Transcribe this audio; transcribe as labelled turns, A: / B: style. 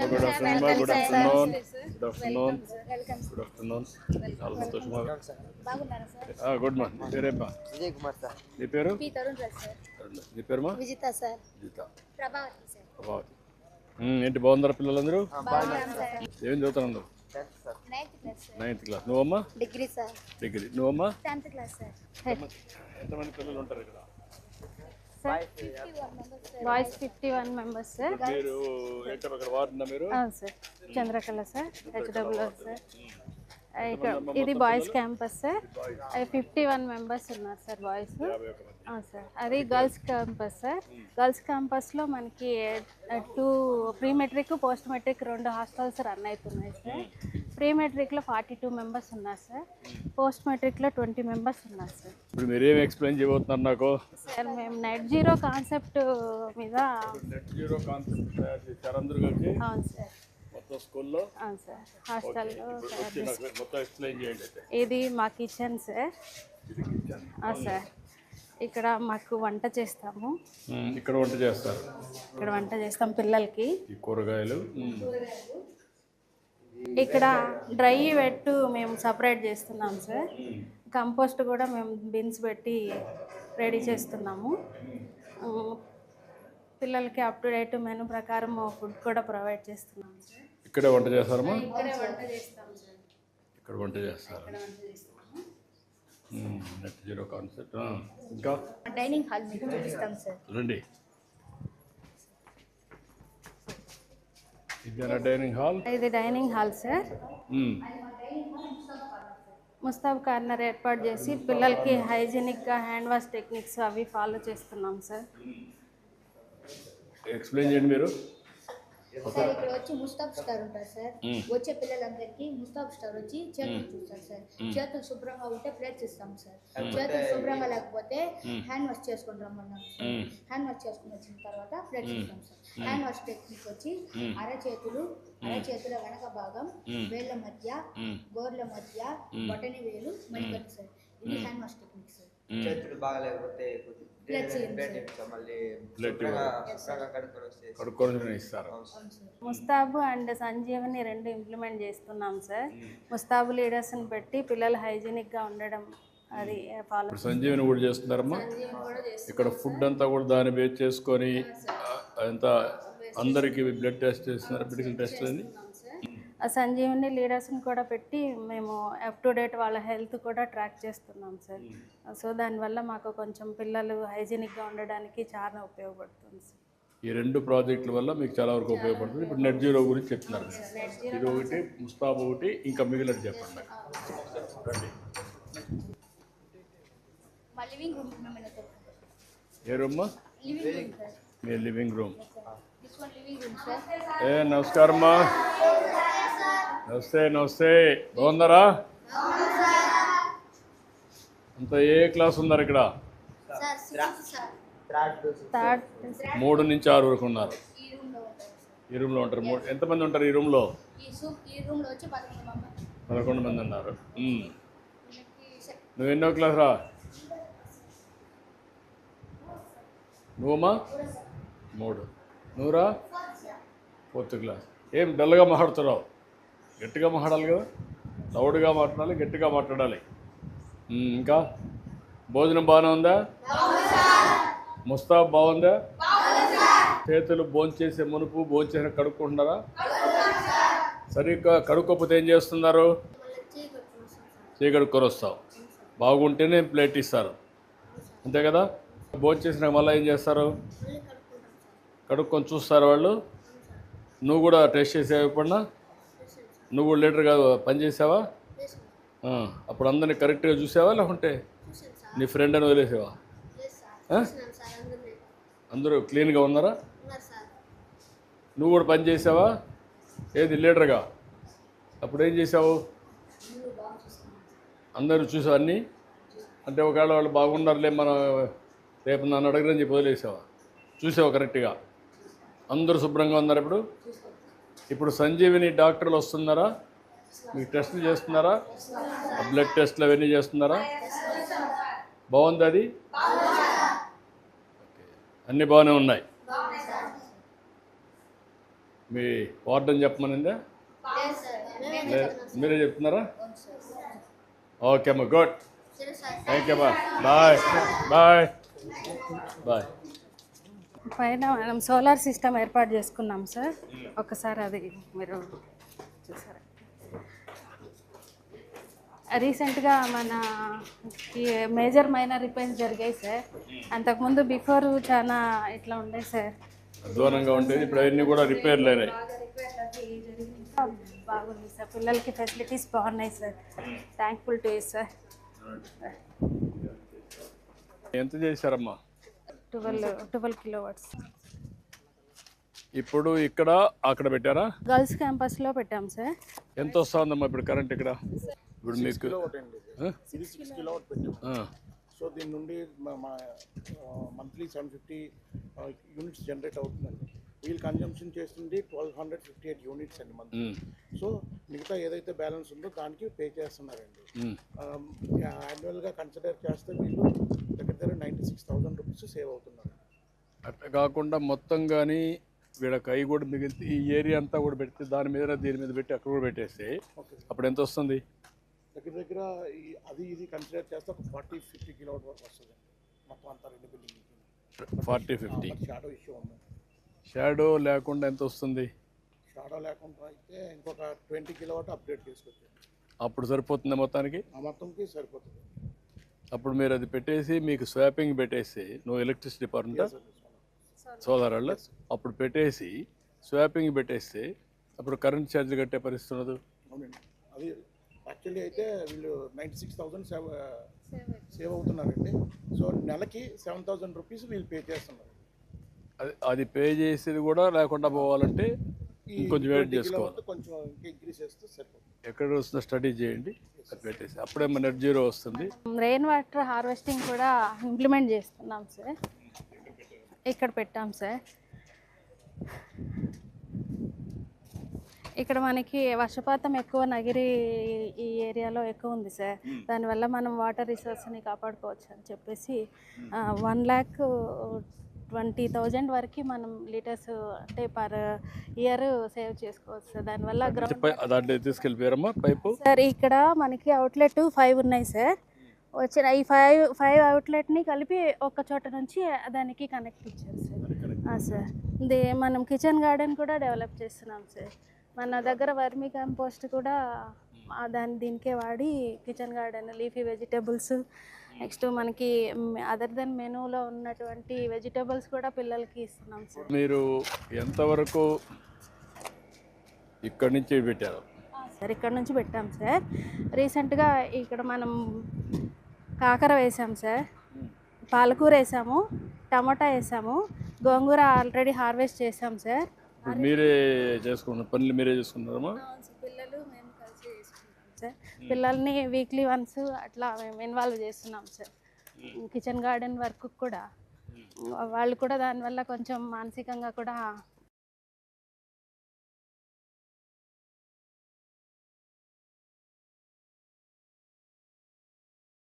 A: Good afternoon మా good afternoon good afternoon good afternoon చాలా సంతోషమా గుడ్ మా నీ పేరేమ్మా
B: విజయ్ కుమార్ సార్.
A: నీ పేరు నీ పేరుమా
C: విజిత సార్,
A: జీత
C: ప్రభావతి సార్.
A: ప్రభావతి ఏంటి బాగున్నారా పిల్లలందరూ ఏం చదువుతున్నారు
B: sir
C: 9th class sir.
A: 9th class నువ్వమ్మా
C: డిగ్రీ సార్.
A: డిగ్రీ నువ్వమ్మా
C: 10th క్లాస్ సార్.
A: ఎంతమంది పిల్లలు ఉంటారు ఇక్కడ
D: బాయ్స్ 51 మెంబర్స్ సార్.
A: మీరు ఎక్కడ అక్కడ వాడుతున్నా మీరు
D: అవును sir, Chandrakala sir, HW sir. ఇక్కడ ఇది బాయ్స్ క్యాంపస్ సార్. 51 మెంబర్స్ ఉన్నారు సార్ బాయ్స్. అవును సార్, అది గర్ల్స్ క్యాంపస్ సార్. గర్ల్స్ క్యాంపస్లో మనకి 2 pre matric post matric 2 hostels run అవుతున్నాయి సార్. ప్రీ మెట్రిక్లో 42 మెంబర్స్ ఉన్నారు సార్. పోస్ట్ మెట్రిక్లో 20 మెంబర్స్ ఉన్నారు సార్.
A: ఇప్పుడు మీరు ఏమి ఎక్స్ప్లెయిన్ చేయబోతున్నారు నాకు
D: సార్ మేము నెట్ జీరో కాన్సెప్ట్ మీద.
A: నెట్ జీరో కాన్సెప్ట్ తయారు చేశారు అందరూ కలిసి
D: అవును సార్.
A: మొత్తం స్కూల్లో
D: అవును సార్, హాస్టల్లో తయారు చేస్తాం.
A: మొత్తం ఎక్స్ప్లెయిన్ చేయండి అయితే
D: ఇది మా కిచెన్ సార్.
A: ఇది కిచెన్
D: సార్, ఇక్కడ మాకు వంట చేస్తాము.
A: ఇక్కడ వంట చేస్తారు
D: ఇక్కడ వంట చేస్తాం పిల్లలకి.
A: ఈ కూరగాయలు
D: ఇక్కడ డ్రై వెట్ మేము సపరేట్ చేస్తున్నాం సార్. కంపోస్ట్ కూడా మేము బిన్స్ పెట్టి రెడీ చేస్తున్నాము. పిల్లలకి అప్ టు డేట్ మెనూ ప్రకారం ఫుడ్ కూడా ప్రొవైడ్ చేస్తున్నాం సార్.
A: ఇక్కడే వంట చేస్తారమ్మా
D: ఇక్కడే వంట చేస్తాం సార్.
A: ఇక్కడ వంట చేస్తారు నెట్ జీరో కాన్సెప్ట్ ఇంకా
C: డైనింగ్ హాల్ మీకు చూపిస్తాం సార్.
A: రండి ఇదేనా డైనింగ్ హాల్
D: ఇది డైనింగ్ హాల్ సార్. ముస్తాబ్ కార్నర్ ఏర్పాటు చేసి పిల్లలకి హైజీనిక్గా హ్యాండ్ వాష్ టెక్నిక్స్ అవి ఫాలో చేస్తున్నాం సార్.
A: ఎక్స్ప్లెయిన్ చేయండి మీరు
C: సార్ ఇక్కడ వచ్చి ముస్తాబ్ స్టార్ ఉంటారు సార్. వచ్చే పిల్లలందరికీ ముస్తాబ్ స్టార్ వచ్చి చేతులు చూస్తారు సార్. చేతులు శుభ్రంగా ఉంటే ప్లేట్స్ ఇస్తాం సార్. చేతులు శుభ్రంగా లేకపోతే హ్యాండ్ వాష్ చేసుకుని రమ్మన్నాం సార్. హ్యాండ్ వాష్ చేసుకుని వచ్చిన తర్వాత ప్లేట్స్ ఇస్తాం సార్. హ్యాండ్ వాష్ టెక్నిక్ వచ్చి అరచేతుల వెనక భాగం, వేళ్ళ మధ్య, గోర్ల మధ్య, బొటని వేలు మణికట్టు సార్. ఇది హ్యాండ్ వాష్ టెక్నిక్ సార్.
B: చేతులు బాగలేకపోతే
A: కడుక్కొని ఇస్తారు.
D: ముస్తాబు అండ్ సంజీవని 2 ఇంప్లిమెంట్ చేస్తున్నాం సార్. ముస్తాబు లీడర్స్ని పెట్టి పిల్లలు హైజీనిక్గా ఉండడం అది ఫాలో.
A: సంజీవని కూడా చేస్తున్నారమ్మా. ఇక్కడ ఫుడ్ అంతా కూడా దాన్ని బేస్ చేసుకొని అంతా అందరికీ బ్లడ్ టెస్ట్ చేస్తున్నారు, మెడికల్ టెస్ట్ అని.
D: సంజీవని లీడర్స్ని కూడా పెట్టి మేము అప్ టు డేట్ వాళ్ళ హెల్త్ కూడా ట్రాక్ చేస్తున్నాం సార్. సో దానివల్ల మాకు కొంచెం పిల్లలు హైజీనిక్గా ఉండడానికి చాలా ఉపయోగపడుతుంది సార్.
A: ఈ 2 ప్రాజెక్టుల వల్ల మీకు చాలా వరకు ఉపయోగపడుతుంది. ఇప్పుడు నెట్ జీరో గురించి చెప్తున్నారు. ఇది ఒకటి, ముస్తాబ్ ఒకటి, ఇంకా మిగిలిన చెప్పండి. రండి ఏ రూమ్మా? మీ లివింగ్ రూమ్. నమస్కారమ్మా. నమస్తే బాగున్నారా? అంతా ఏ క్లాస్ ఉన్నారు ఇక్కడ? 3 నుంచి 6 వరకు ఉన్నారు. ఈ రూమ్లో ఉంటారు. ఎంతమంది ఉంటారు ఈ రూమ్లో? 11 మంది ఉన్నారు. నువ్వు ఎన్నో క్లాస్ రా? నువ్వమ్మా? 3. నువ్వురా? 4th class. ఏం డల్గా మాట్లాడుతున్నావు? గట్టిగా మాట్లాడాలి కదా, లౌడ్గా మాట్లాడాలి, గట్టిగా మాట్లాడాలి. ఇంకా భోజనం బాగానే ఉందా? ముస్తాబ్ బాగుందా? చేతులు భోంచేసే మునుపు భోంచేసిన కడుక్కుంటున్నారా? సరిగ్గా కడుక్కోకపోతే ఏం చేస్తున్నారు? కడుక్కొని వస్తావు. బాగుంటేనే ప్లేట్ ఇస్తారు, అంతే కదా? భోంచేసిన మళ్ళీ ఏం చేస్తారు? కడుక్కొని చూస్తారు వాళ్ళు. నువ్వు కూడా టెస్ట్ చేసావు ఎప్పుడన్నా? నువ్వు కూడా లీటర్గా పనిచేసావా? అప్పుడు అందరినీ కరెక్ట్గా చూసావా లేకుంటే నీ ఫ్రెండ్ అని వదిలేసావా? అందరూ క్లీన్గా ఉన్నారా? నువ్వు కూడా పని చేసావా? ఏది లీటర్గా? అప్పుడు ఏం చేసావు? అందరూ చూసావు అన్నీ? అంటే ఒకవేళ వాళ్ళు బాగున్నారులే మనం రేపు నన్ను అడగరని చెప్పి వదిలేసావా? చూసావు కరెక్ట్గా? అందరూ శుభ్రంగా ఉన్నారు. ఇప్పుడు సంజీవిని డాక్టర్లు వస్తున్నారా? మీకు టెస్టులు చేస్తున్నారా? బ్లడ్ టెస్ట్లు అవన్నీ చేస్తున్నారా? బాగుంది అది? అన్నీ బాగానే ఉన్నాయి. మీ వార్డెన్ చెప్పమనిందా? మీరే చెప్తున్నారా? ఓకే అమ్మా, గుడ్. థ్యాంక్ యూ అమ్మా. Bye bye bye.
D: పైన మనం సోలార్ సిస్టమ్ ఏర్పాటు చేసుకున్నాం సార్. ఒకసారి అది మీరు చూసారా? రీసెంట్గా మన మేజర్ మైనర్ రిపేర్స్ జరిగాయి సార్. అంతకుముందు బిఫోర్ చాలా ఇట్లా ఉండే సార్,
A: అధ్వానంగా ఉండేది. ఇప్పుడు అవన్నీ కూడా రిపేర్లు అయినాయి.
D: బాగుంది సార్. పిల్లలకి ఫెసిలిటీస్ బాగున్నాయి sir. Thankful to you sir.
A: ఎంత చేశారమ్మా?
D: 12 కిలోవాట్స్.
A: ఇప్పుడు ఇక్కడ అక్కడ పెట్టారా?
D: గర్ల్స్ క్యాంపస్లో పెట్టాం సార్.
A: ఎంత వస్తుందమ్మా ఇప్పుడు కరెంట్ ఇక్కడ? ఇప్పుడు మీకు
E: ఇది 6 కిలోవాట్ పెట్టాము. సో దీని నుండి మంత్లీ 750 యూనిట్స్ జనరేట్ అవుతుందండి. వీల్ కన్జంప్షన్ చేస్తుంది 1258 యూనిట్స్ అండి మంత్లీ. సో మిగతా ఏదైతే బ్యాలెన్స్ ఉందో దానికి పే చేస్తున్నారండి. యాన్యువల్గా కన్సిడర్ చేస్తే వీళ్ళు దగ్గర 96,000 రూపీస్ సేవ్ అవుతున్నారు.
A: అట్లా కాకుండా మొత్తం కానీ వీళ్ళకి అవి కూడా మిగిలితే ఈ ఏరియా అంతా కూడా పెడితే దీని మీద పెట్టి అక్కడ కూడా పెట్టేస్తే అప్పుడు ఎంత వస్తుంది?
E: దగ్గర అది ఇది కన్సిడర్ చేస్తే ఒక 40-50 కిలోవాట్ వరకు వస్తుంది మొత్తం అంతా 2 బిల్డింగ్.
A: 40-50
E: షాడో ఇష్యూ ఉంది.
A: షాడో లేకుండా ఎంత వస్తుంది?
E: షాడో లేకుండా అయితే ఇంకొక 20 కిలోవాట్ అప్డేట్ చేసుకొచ్చాను.
A: అప్పుడు సరిపోతుంది మొత్తానికి?
E: ఆ మొత్తంకి సరిపోతుంది.
A: అప్పుడు మీరు అది పెట్టేసి మీకు స్వాపింగ్ పెట్టేసి, నువ్వు ఎలక్ట్రిసిటీ డిపార్ట్మెంట్ సోలార్ వాళ్ళు అప్పుడు పెట్టేసి స్వాపింగ్ పెట్టేస్తే అప్పుడు కరెంట్ ఛార్జ్ కట్టే పరిస్థితి ఉండదు.
E: అవునండి. అది యాక్చువల్లీ అయితే వీళ్ళు 96,000 సేవ్ అవుతున్నారండి. సో నెలకి 7,000 రూపీస్ వీళ్ళు పే చేస్తున్నారు.
A: అది పే చేసేది కూడా లేకుండా పోవాలంటే కొంచెం వెయిట్ చేసుకోవాలి.
E: కొంచెం ఇంక్రీజ్ చేస్తే సరిపోతుంది.
A: ఎక్కడ వస్తుందో స్టడీ చేయండి, అది పెట్టేసి అప్పుడే మన నెట్ జీరో వస్తుంది.
D: రెయిన్ వాటర్ హార్వెస్టింగ్ కూడా ఇంప్లిమెంట్ చేస్తున్నాం సార్. ఇక్కడ పెట్టాం సార్. ఇక్కడ మనకి వర్షపాతం ఎక్కువ నగిరి ఈ ఏరియాలో ఎక్కువ ఉంది సార్. దానివల్ల మనం వాటర్ రిసోర్స్ని కాపాడుకోవచ్చు అని చెప్పేసి 1,20,000 వరకు మనం లీటర్స్ అంటే పర్ ఇయర్ సేవ్ చేసుకోవచ్చు సార్. దానివల్ల
A: దాంట్లో తీసుకెళ్ళిపోయారమ్మా పైపు
D: సార్. ఇక్కడ మనకి అవుట్లెట్ 5 ఉన్నాయి సార్. వచ్చిన ఈ 5 అవుట్లెట్ని కలిపి ఒక చోట నుంచి దానికి కనెక్ట్ ఇచ్చారు సార్. సార్ ఇది మనం కిచెన్ గార్డెన్ కూడా డెవలప్ చేస్తున్నాం సార్. మన దగ్గర వర్మీ కంపోస్ట్ కూడా దీనికే వాడి kitchen garden, leafy vegetables, next మనకి అదర్ దెన్ మెనూలో ఉన్నటువంటి వెజిటేబుల్స్ కూడా పిల్లలకి ఇస్తున్నాం సార్.
A: మీరు ఎంతవరకు ఇక్కడి నుంచి పెట్టారు
D: సార్? ఇక్కడ నుంచి పెట్టాం సార్. రీసెంట్గా ఇక్కడ మనం కాకర వేసాం సార్, పాలకూర వేసాము, టమాటా వేసాము, గోంగూర ఆల్రెడీ హార్వెస్ట్ చేసాం సార్.
A: మీరే చేసుకున్నారు పనులు? మీరే చేసుకున్నారమ్మా?
D: పిల్లలు మేము కలిసి చేసుకుంటాం సార్. పిల్లల్ని వీక్లీ వన్స్ అట్లా మేము ఇన్వాల్వ్ చేస్తున్నాం సార్. కిచెన్ గార్డెన్ వర్క్ కూడా వాళ్ళు కూడా దానివల్ల కొంచెం మానసికంగా కూడా